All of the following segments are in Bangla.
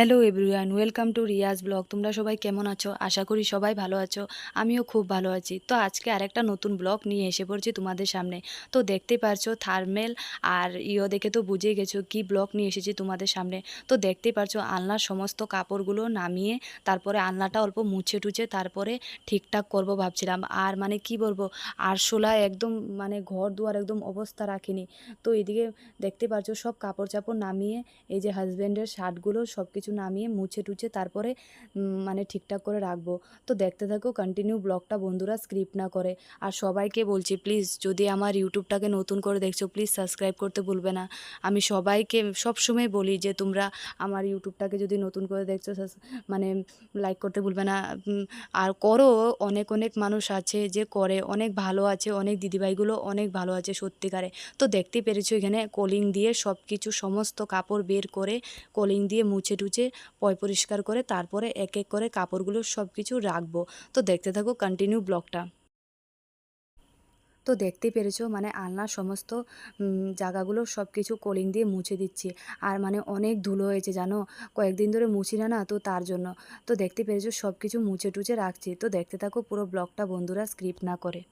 Hello everyone, welcome to Riyaz blog. তোমরা সবাই কেমন আছো? আশা করি সবাই ভালো আছো। আমিও খুব ভালো আছি। তো আজকে আরেকটা নতুন ব্লগ নিয়ে এসে পড়ছি তোমাদের সামনে। তো দেখতে পারছো থার্মেল আর দেখে তো বুঝেই গেছো কি ব্লগ নিয়ে এসেছি তোমাদের সামনে। তো দেখতেই পারছো আলনার সমস্ত কাপড়গুলো নামিয়ে তারপরে আলনাটা অল্প মুছে টুছে তারপরে ঠিকঠাক করব ভাবছিলাম। আর মানে কি বলবো, আরশোলা একদম মানে ঘর দুয়ার একদম অবস্থা রাখিনি। তো এদিকে দেখতে পারছো সব কাপড় চাপড় নামিয়ে এই যে হাজব্যান্ডের শার্টগুলো সব কিছু নামিয়ে মুছে টুছে তারপরে মানে ঠিকঠাক করে রাখবো। তো দেখতে থাকো কন্টিনিউ ব্লগটা বন্ধুরা, স্ক্রিপ্ট না করে। আর সবাইকে বলছি প্লিজ, যদি আমার ইউটিউবটাকে নতুন করে দেখছো প্লিজ সাবস্ক্রাইব করতে ভুলবে না। আমি সবাইকে সবসময় বলি যে তোমরা আমার ইউটিউবটাকে যদি নতুন করে দেখছো মানে লাইক করতে ভুলবে না। আর করো, অনেক অনেক মানুষ আছে যে করে, অনেক ভালো আছে, অনেক দিদিভাইগুলো অনেক ভালো আছে সত্যিকারে। তো দেখতেই পেরেছো এখানে কলিং দিয়ে সব কিছু সমস্ত কাপড় বের করে কলিং দিয়ে মুছে টুছে পরিষ্কার করে তারপরে এক এক করে কাপড়গুলো সব কিছু রাখবো। তো দেখতে থাকো কন্টিনিউ ব্লগটা। তো দেখতেই পেরেছো মানে আলনার সমস্ত জায়গাগুলো সব কিছু কলিং দিয়ে মুছে দিচ্ছি। আর মানে অনেক ধুলো হয়েছে জানো, কয়েকদিন ধরে মুছি না, তো তার জন্য। তো দেখতে পেরেছো সব কিছু মুছে টুছে রাখছি। তো দেখতে থাকো পুরো ব্লগটা বন্ধুরা, স্ক্রিপ্ট না করে।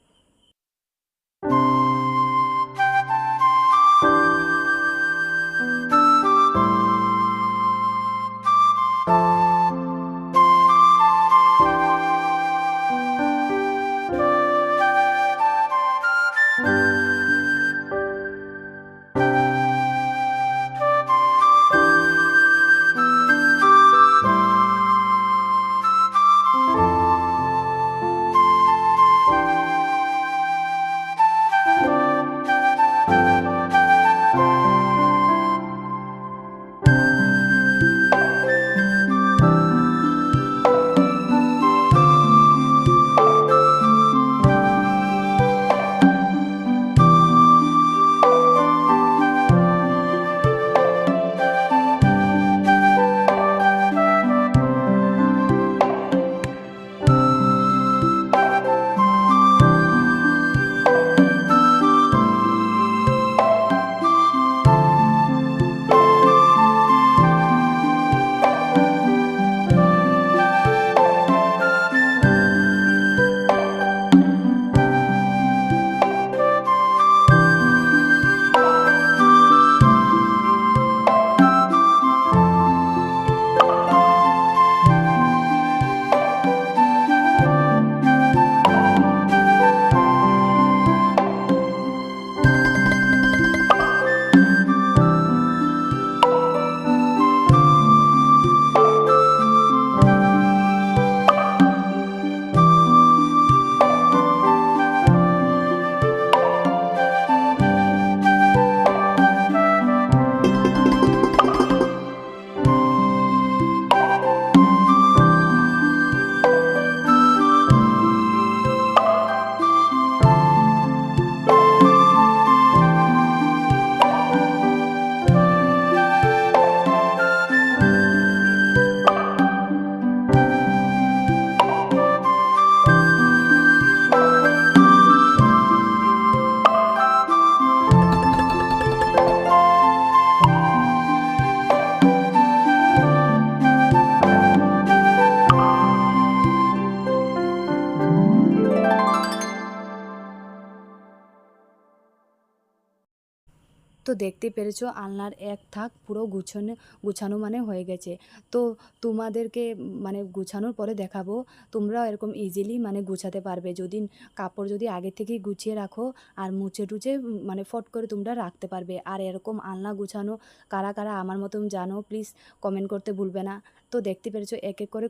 তো দেখতে পেরেছো আলনার এক থাক পুরো গুছানো মানে হয়ে গেছে। তো তোমাদেরকে মানে গুছানোর পরে দেখাবো তোমরাও এরকম ইজিলি মানে গুছাতে পারবে, যদি কাপড় যদি আগে থেকেই গুছিয়ে রাখো আর মুছে টুছে মানে ফট করে তোমরা রাখতে পারবে। আর এরকম আলনা গুছানো কারা কারা আমার মতন জানো প্লিজ কমেন্ট করতে ভুলবে না। তো দেখতে পেরেছো এক এক করে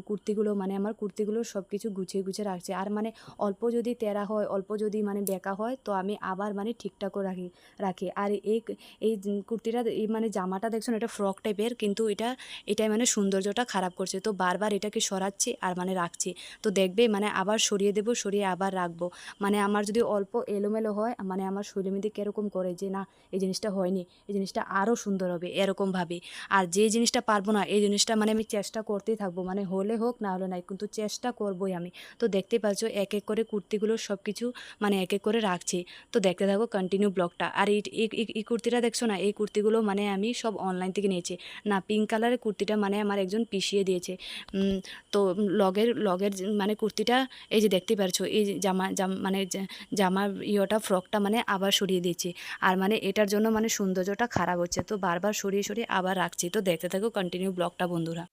কুর্তিগুলো মানে আমার কুর্তিগুলো সব কিছু গুছিয়ে গুছিয়ে রাখছে। আর মানে অল্প যদি তেরা হয়, অল্প যদি মানে বেঁকা হয়, তো আমি আবার মানে ঠিকঠাকও রাখি। আর এই কুর্তিটা, এই মানে জামাটা দেখছো না, এটা ফ্রক টাইপের, কিন্তু এটাই মানে সৌন্দর্যটা খারাপ করছে। তো বারবার এটাকে সরাচ্ছি আর মানে রাখছি। তো দেখবে মানে আবার সরিয়ে দেবো, সরিয়ে আবার রাখবো। মানে আমার যদি অল্প এলোমেলো হয়, মানে আমার শরীরের মধ্যে কীরকম করে যে না এই জিনিসটা হয়নি, এই জিনিসটা আরও সুন্দর হবে এরকম ভাবে। আর যে জিনিসটা পারবো না এই জিনিসটা মানে আমি চেষ্টা করতেই থাকবো, মানে হলে হোক না হলে নাই, কিন্তু চেষ্টা করবই আমি। তো দেখতেই পাচ্ছ এক এক করে কুর্তিগুলো সব কিছু মানে এক এক করে রাখছি। তো দেখতে থাকো কন্টিনিউ ব্লগটা। আর এই কুর্তিটা দেখছো না, এই কুর্তিগুলো মানে আমি সব অনলাইন থেকে নিয়েছি। না, পিঙ্ক কালারের কুর্তিটা মানে আমার একজন পিষিয়ে দিয়েছে। তো লগের মানে কুর্তিটা এই যে দেখতে পারছো, এই যে মানে জামার ফ্রকটা মানে আবার সরিয়ে দিয়েছি। আর মানে এটার জন্য মানে সৌন্দর্যটা খারাপ হচ্ছে, তো বারবার সরিয়ে সরিয়ে আবার রাখছি। তো দেখতে থাকো কন্টিনিউ ব্লগটা বন্ধুরা।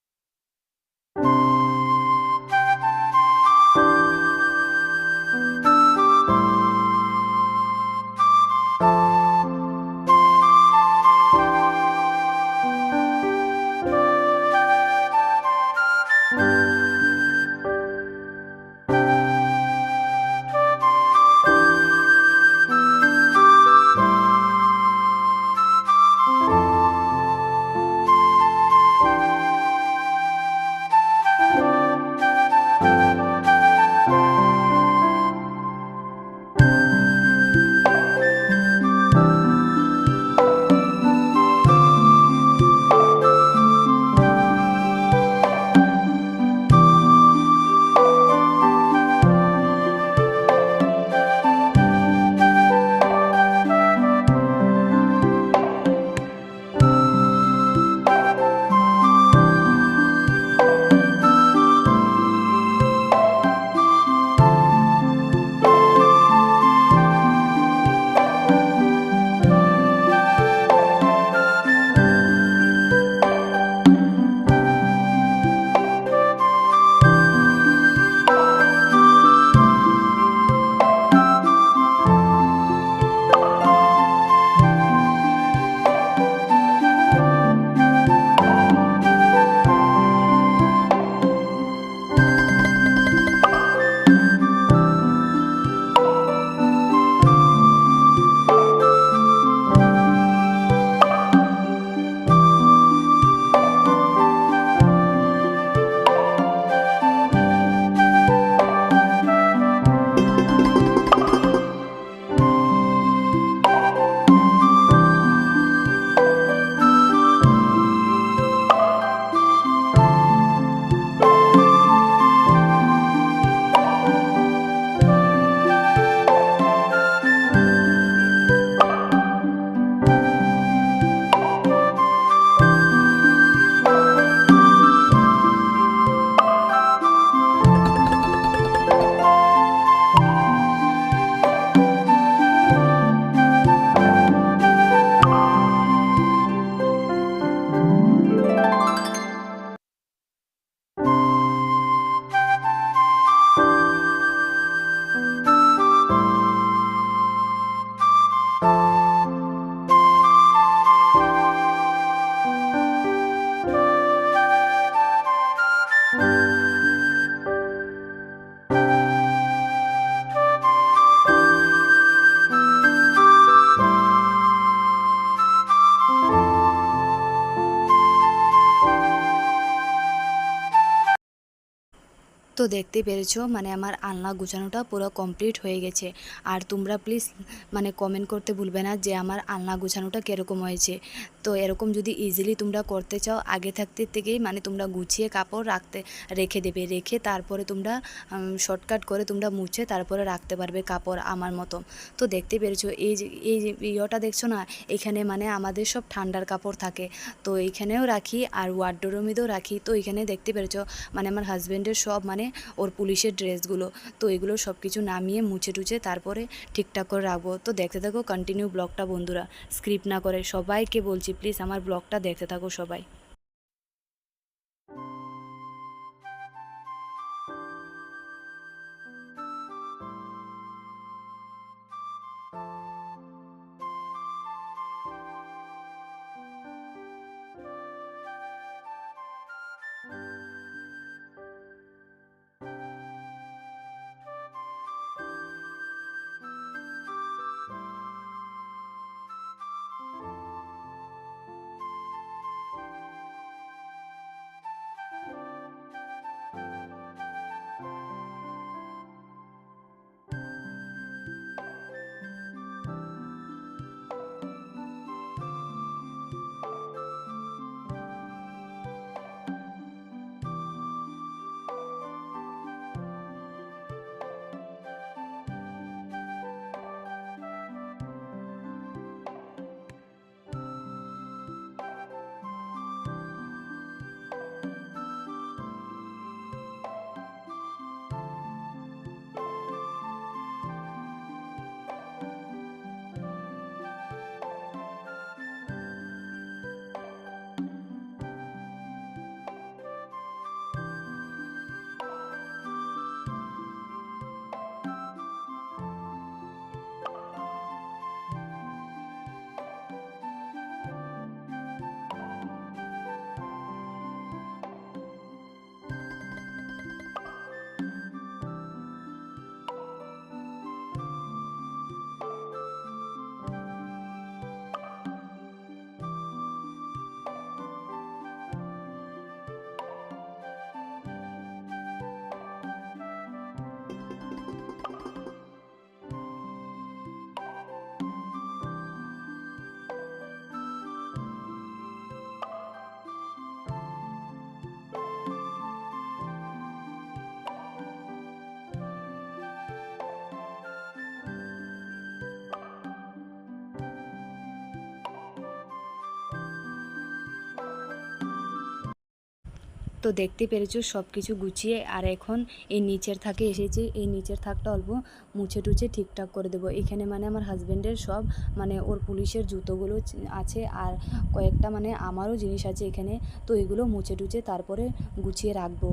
তো দেখতেই পেরেছো মানে আমার আলনা গুছানোটা পুরো কমপ্লিট হয়ে গেছে। আর তোমরা প্লিজ মানে কমেন্ট করতে ভুলবে না যে আমার আলনা গুছানোটা কীরকম হয়েছে। তো এরকম যদি ইজিলি তোমরা করতে চাও আগে থাকতে থেকেই মানে তোমরা গুছিয়ে কাপড় রেখে দেবে, রেখে তারপরে তোমরা শর্টকাট করে তোমরা মুছে তারপরে রাখতে পারবে কাপড় আমার মতো। তো দেখতে পেরেছো এই যে ইয়েটা দেখছো না, এখানে মানে আমাদের সব ঠান্ডার কাপড় থাকে, তো এইখানেও রাখি আর ওয়ার্ডরোবের মধ্যেও রাখি। তো এখানে দেখতে পেরেছো মানে আমার হাজব্যান্ডের সব মানে ওর পুলিশের ড্রেসগুলো, তো এগুলো সব কিছু নামিয়ে মুছে টুছে তারপরে ঠিকঠাক করে রাখবো। তো দেখতে থাকো কন্টিনিউ ব্লগটা বন্ধুরা, স্ক্রিপ্ট না করে। সবাইকে বলছি প্লিজ আমার ব্লগটা দেখতে থাকো সবাই। তো দেখতে পেরেছো সব কিছু গুছিয়ে, আর এখন এই নিচের থাকে এসেছি। এই নিচের থাকটা অল্প মুছে টুছে ঠিকঠাক করে দেবো। এখানে মানে আমার হাজব্যান্ডের সব মানে ওর পুলিশের জুতোগুলো আছে, আর কয়েকটা মানে আমারও জিনিস আছে এখানে। তো এগুলো মুছে টুছে তারপরে গুছিয়ে রাখবো।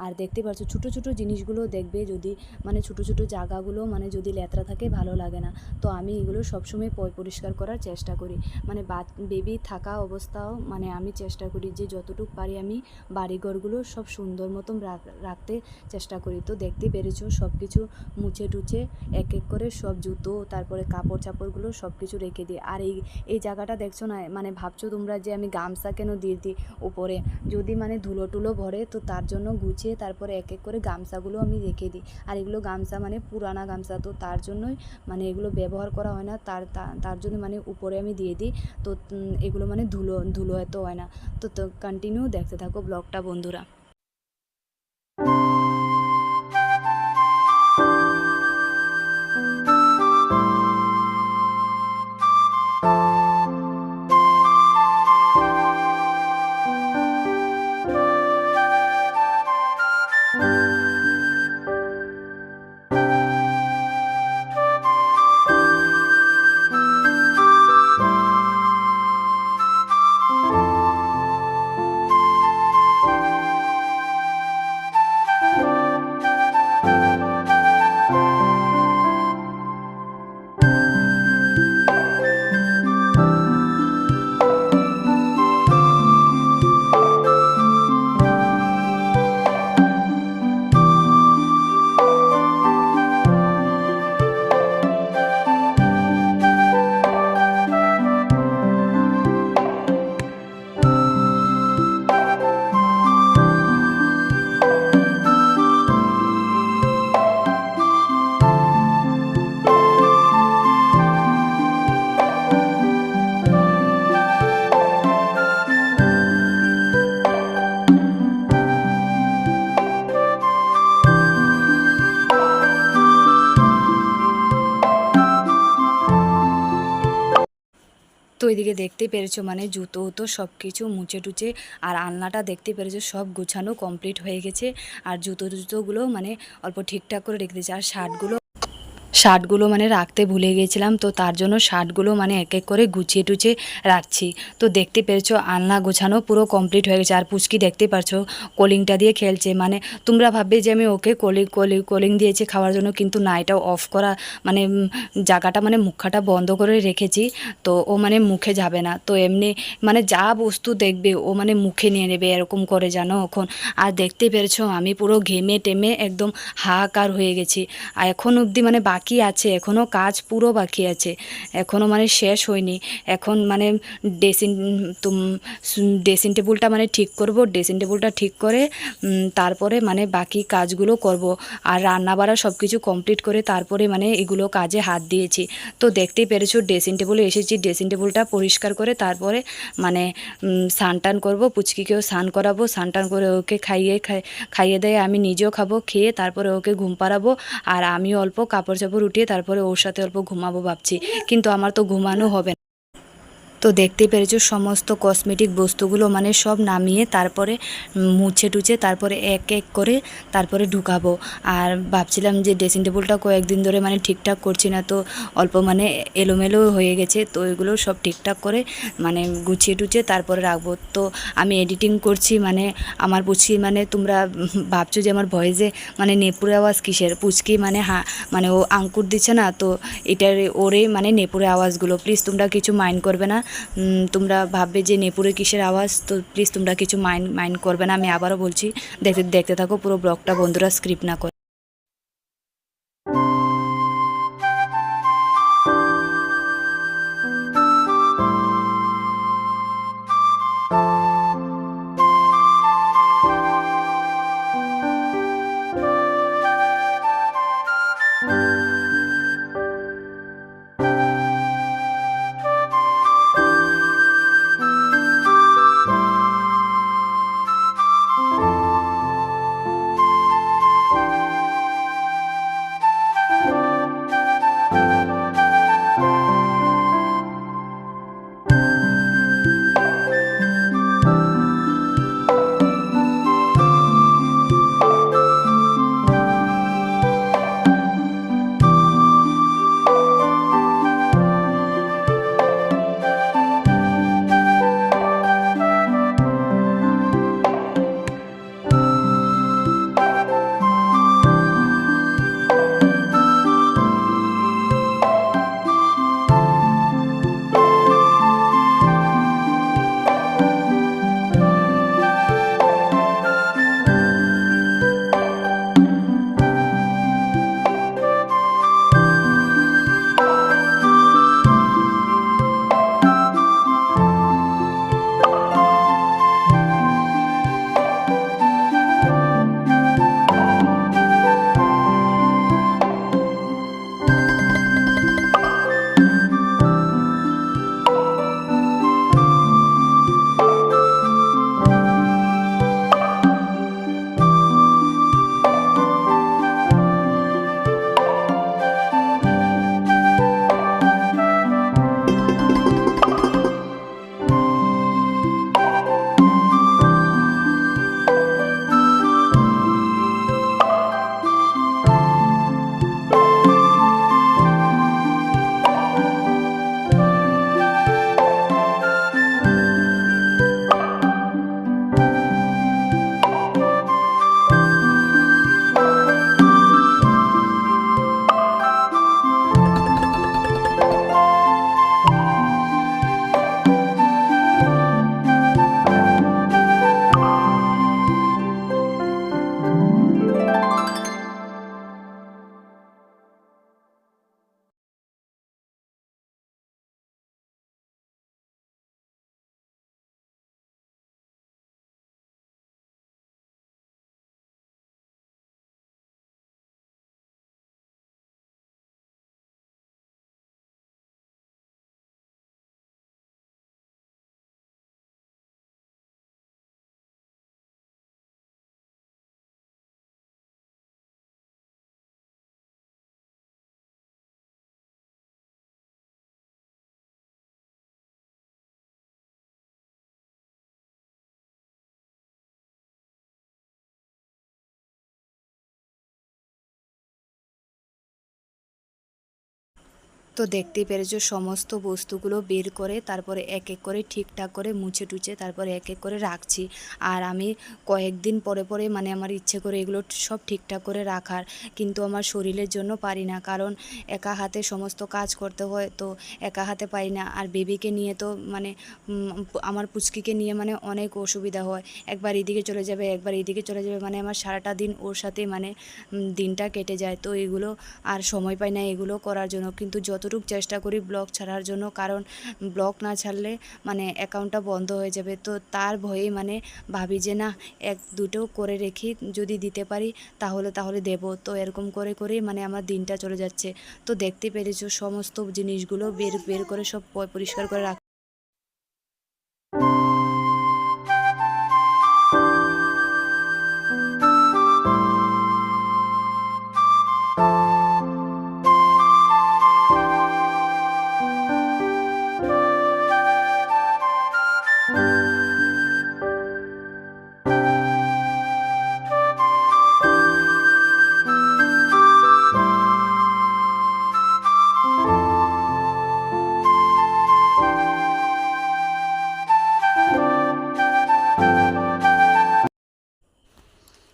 আর দেখতে পাচ্ছ ছোটো ছোটো জিনিসগুলো দেখবে, যদি মানে ছোটো ছোটো জায়গাগুলো মানে যদি লেতরা থাকে ভালো লাগে না। তো আমি এগুলো সবসময় পরিষ্কার করার চেষ্টা করি। মানে বেবি থাকা অবস্থাও মানে আমি চেষ্টা করি যে যতটুকু পারি আমি বাড়িঘরগুলো সব সুন্দর মতন রাখতে চেষ্টা করি। তো দেখতে পেরেছো সব কিছু মুছে টুছে এক এক করে সব জুতো তারপরে কাপড় চাপড়গুলো সব কিছু রেখে দিই। আর এই জায়গাটা দেখছো না, মানে ভাবছো তোমরা যে আমি গামছা কেন দিয়ে দিই উপরে, যদি মানে ধুলো টুলো ভরে তো তার জন্য গুছিয়ে তারপরে এক এক করে গামছাগুলো আমি রেখে দিই। আর এগুলো গামছা মানে পুরানা গামছা, তো তার জন্যই মানে এগুলো ব্যবহার করা হয় না, তার জন্য মানে উপরে আমি দিয়ে দিই। তো এগুলো মানে ধুলো এত হয় না। তো কন্টিনিউ দেখতে থাকো ব্লগটা বন্ধুরা। তো এদিকে দেখতে পেরেছো মানে জুতো তো সব কিছু মুছে টুছে, আর আলনাটা দেখতে পেরেছো সব গুছানো কমপ্লিট হয়ে গেছে। আর জুতোগুলো মানে অল্প ঠিকঠাক করে রেখে দিয়েছে। আর শার্টগুলো মানে রাখতে ভুলে গিয়েছিলাম, তো তার জন্য শার্টগুলো মানে এক এক করে গুছিয়ে টুছিয়ে রাখছি। তো দেখতে পেরেছো আলনা গোছানো পুরো কমপ্লিট হয়ে গেছে। আর পুচকি দেখতে পারছো কলিংটা দিয়ে খেলছে। মানে তোমরা ভাববে যে আমি ওকে কলিং দিয়েছি খাওয়ার জন্য, কিন্তু না, এটাও অফ করা মানে জায়গাটা মানে মুখাটা বন্ধ করে রেখেছি। তো ও মানে মুখে যাবে না, তো এমনি মানে যা বস্তু দেখবে ও মানে মুখে নিয়ে নেবে এরকম করে জানো এখন। আর দেখতে পেরেছো আমি পুরো ঘেমে টেমে একদম হাহাকার হয়ে গেছি। আর এখন অবধি মানে বাকি আছে, এখনও কাজ পুরো বাকি আছে, এখনও মানে শেষ হয়নি। এখন মানে ড্রেসিং ড্রেসিং টেবিলটা মানে ঠিক করব, ড্রেসিং টেবিলটা ঠিক করে তারপরে মানে বাকি কাজগুলো করব। আর রান্না বাড়া সব কিছু কমপ্লিট করে তারপরে মানে এগুলো কাজে হাত দিয়েছি। তো দেখতেই পেরেছো ড্রেসিং টেবিলে এসেছি, ড্রেসিং টেবিলটা পরিষ্কার করে তারপরে মানে স্নান টান করবো, পুচকিকেও স্নান করাবো, স্নান টান করে ওকে খাইয়ে দেয়, আমি নিজেও খাবো, খেয়ে তারপরে ওকে ঘুম পাড়াবো। আর আমিও অল্প কাপড় চাপড় উঠিয়ে তারপরে ওর সাথে অল্প ঘুমাবো ভাবছি, কিন্তু আমার তো ঘুমানো হবে না। তো দেখতেই পেরেছো সমস্ত কসমেটিক বস্তুগুলো মানে সব নামিয়ে তারপরে মুছে টুছে তারপরে এক এক করে তারপরে ঢুকাবো। আর ভাবছিলাম যে ড্রেসিং টেবিলটা কয়েকদিন ধরে মানে ঠিকঠাক করছি না, তো অল্প মানে এলোমেলো হয়ে গেছে, তো এগুলো সব ঠিকঠাক করে মানে গুছিয়ে টুছিয়ে তারপরে রাখবো। তো আমি এডিটিং করছি, মানে আমার পুচকি মানে তোমরা ভাবছো যে আমার ভয়েসে মানে নেপুরে আওয়াজ কিসের, পুচকি মানে মানে ও আঙ্কুর দিচ্ছে না, তো এটার ওরে মানে নেপুরে আওয়াজগুলো, প্লিজ তোমরা কিছু মাইন্ড করবে না। তোমরা ভাববে যে নেপুরে কিসের আওয়াজ, তো প্লিজ তোমরা কিছু মাইন্ড করবে না। আমি আবারও বলছি, দেখতে থাকো পুরো ব্লগটা বন্ধুরা, স্ক্রিপ্ট না করে। তো দেখতেই পেরেছো সমস্ত বস্তুগুলো বের করে তারপরে এক এক করে ঠিকঠাক করে মুছে টুছে তারপরে এক এক করে রাখছি। আর আমি কয়েকদিন পরে পরে মানে আমার ইচ্ছে করে এগুলো সব ঠিকঠাক করে রাখার, কিন্তু আমার শরীরের জন্য পারি না, কারণ একা হাতে সমস্ত কাজ করতে হয়, তো একা হাতে পারি না। আর বেবিকে নিয়ে তো মানে আমার পুচকিকে নিয়ে মানে অনেক অসুবিধা হয়, একবার এদিকে চলে যাবে একবার এদিকে চলে যাবে, মানে আমার সারাটা দিন ওর সাথে মানে দিনটা কেটে যায়। তো এগুলো আর সময় পাই না এগুলো করার জন্য, কিন্তু যতটুকু চেষ্টা করি ব্লগ ছাড়ার জন্য, কারণ ব্লগ না ছাড়লে মানে অ্যাকাউন্টটা বন্ধ হয়ে যাবে। তো তার ভয়েই মানে ভাবি যে না, এক দুটো করে রেখি, যদি দিতে পারি তাহলে তাহলে দেব। তো এরকম করে করেই মানে আমার দিনটা চলে যাচ্ছে। তো দেখতে পেরেছো সমস্ত জিনিসগুলো বের বের করে সব পরিষ্কার করে রাখ।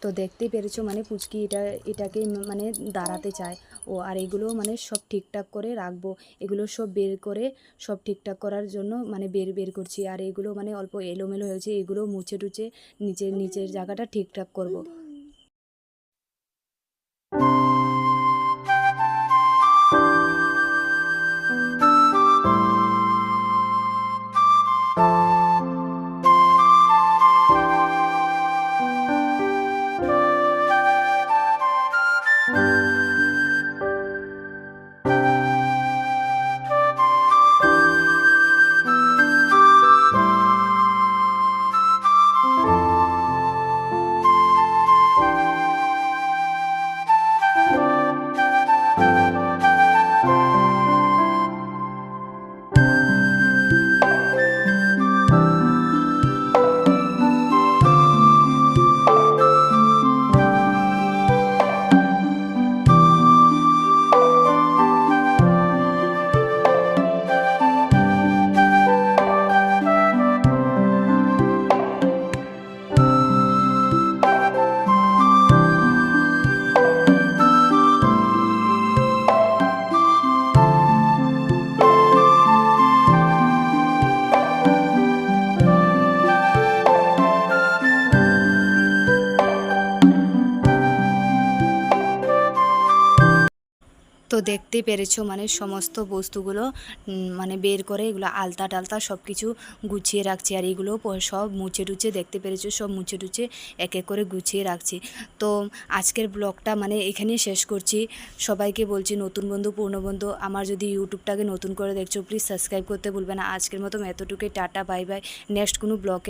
তো দেখতেই পেরেছো মানে পুচকি এটাকে মানে দাঁড়াতে চায় ও, আর এগুলো মানে সব ঠিকঠাক করে রাখবো, এগুলো সব বের করে সব ঠিকঠাক করার জন্য মানে বের বের করছি। আর এগুলো মানে অল্প এলোমেলো হয়েছে, এগুলো মুছে টুছে নিচের নিচের জায়গাটা ঠিকঠাক করব। তো দেখতেই পেরেছো মানে সমস্ত বস্তুগুলো মানে বের করে এগুলো আলতা টালতা সব কিছু গুছিয়ে রাখছি। আর এগুলো সব মুছে টুছে দেখতে পেরেছো সব মুছে টুছে এক এক করে গুছিয়ে রাখছি। তো আজকের ব্লগটা মানে এখানেই শেষ করছি। সবাইকে বলছি, নতুন বন্ধু পুরনো বন্ধু আমার যদি ইউটিউবটাকে নতুন করে দেখছো প্লিজ সাবস্ক্রাইব করতে ভুলবে না। আজকের মতো এতটুকুই, টাটা বাই বাই। নেক্সট কোনো ব্লগে